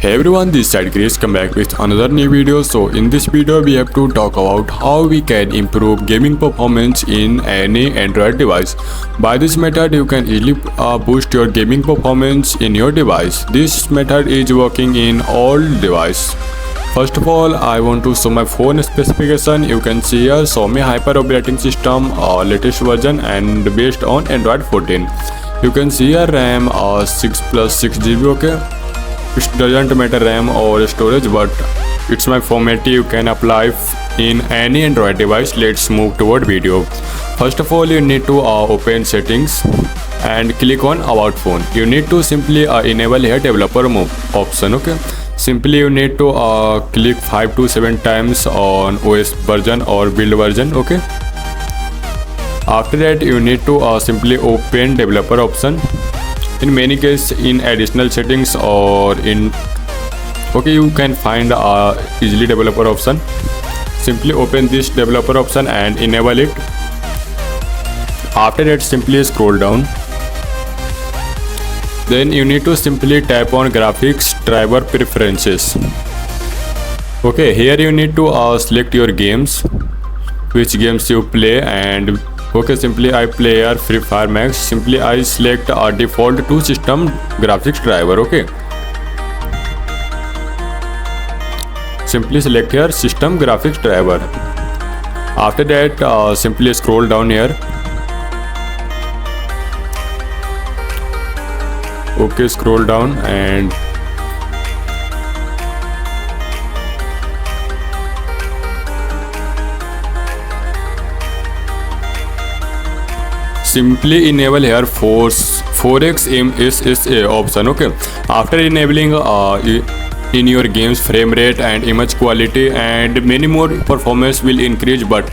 Hey everyone, this side Chris come back with another new video. So in this video we have to talk about how we can improve gaming performance in any Android device. By this method you can easily boost your gaming performance in your device. This method is working in all device. First of all, I want to show my phone specification. You can see here Xiaomi Hyper operating system, latest version and based on Android 14. You can see here RAM 6 plus 6 GB. Okay, it doesn't matter RAM or storage, but it's my format you can apply in any Android device. Let's move toward video. First of all, you need to open settings and click on about phone. You need to simply enable here developer mode option. Okay, simply you need to click 5 to 7 times on OS version or build version. Okay, after that you need to simply open developer option. In many cases in additional settings or in you can find easily developer option. Simply open this developer option and enable it. After that simply scroll down. Then you need to simply tap on graphics driver preferences. Okay, here you need to select your games, which games you play, and okay, simply I play here Free Fire Max. Simply I select default to system graphics driver. Okay, simply select here system graphics driver. After that simply scroll down here. Okay, scroll down and simply enable here 4x MSSA option. Okay, after enabling in your games frame rate and image quality and many more, performance will increase but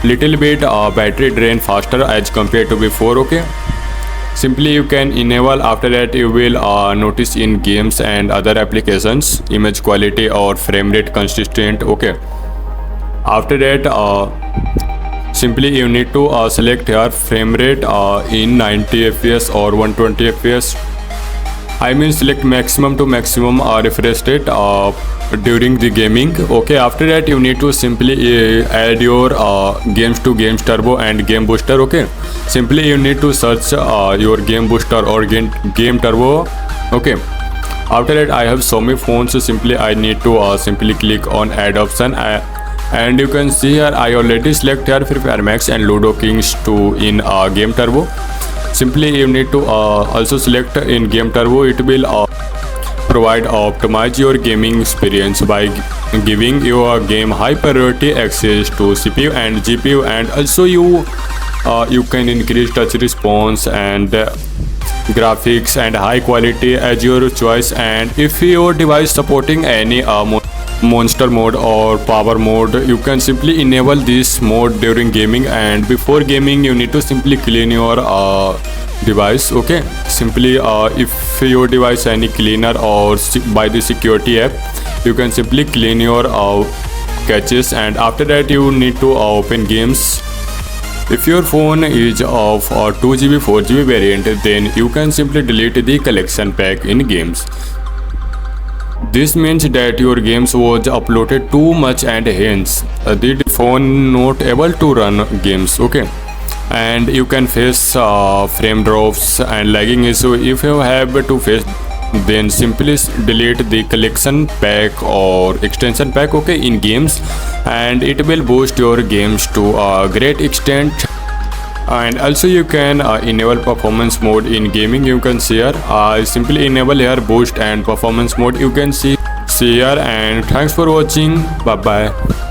little bit battery drain faster as compared to before. Okay, simply you can enable. After that you will notice in games and other applications image quality or frame rate consistent. Okay, after that simply you need to select here frame rate in 90 fps or 120 fps. I mean select maximum to maximum refresh rate during the gaming. Okay, after that you need to simply add your games to Games Turbo and Game Booster. Okay, simply you need to search your Game Booster or Game Turbo. Okay, after that I have Xiaomi phone, so simply I need to simply click on add option. And you can see here I already select here Free Fire Max and Ludo Kings 2 in Game Turbo. Simply you need to also select in Game Turbo. It will provide optimize your gaming experience by giving your game high priority access to CPU and GPU, and also you can increase touch response and graphics and high quality as your choice. And if your device supporting any monster mode or power mode, you can simply enable this mode during gaming, and before gaming you need to simply clean your device. Okay, simply if your device any cleaner or by the security app, you can simply clean your caches, and after that you need to open games. If your phone is of 2GB 4GB variant, then you can simply delete the collection pack in games. This means that your games was uploaded too much and hence the phone not able to run games. Okay, and you can face frame drops and lagging issue. If you have to face, then simply delete the collection pack or extension pack. Okay, in games, and it will boost your games to a great extent. And also you can enable performance mode in gaming. You can see here simply enable here boost and performance mode. You can see here, and thanks for watching. Bye bye.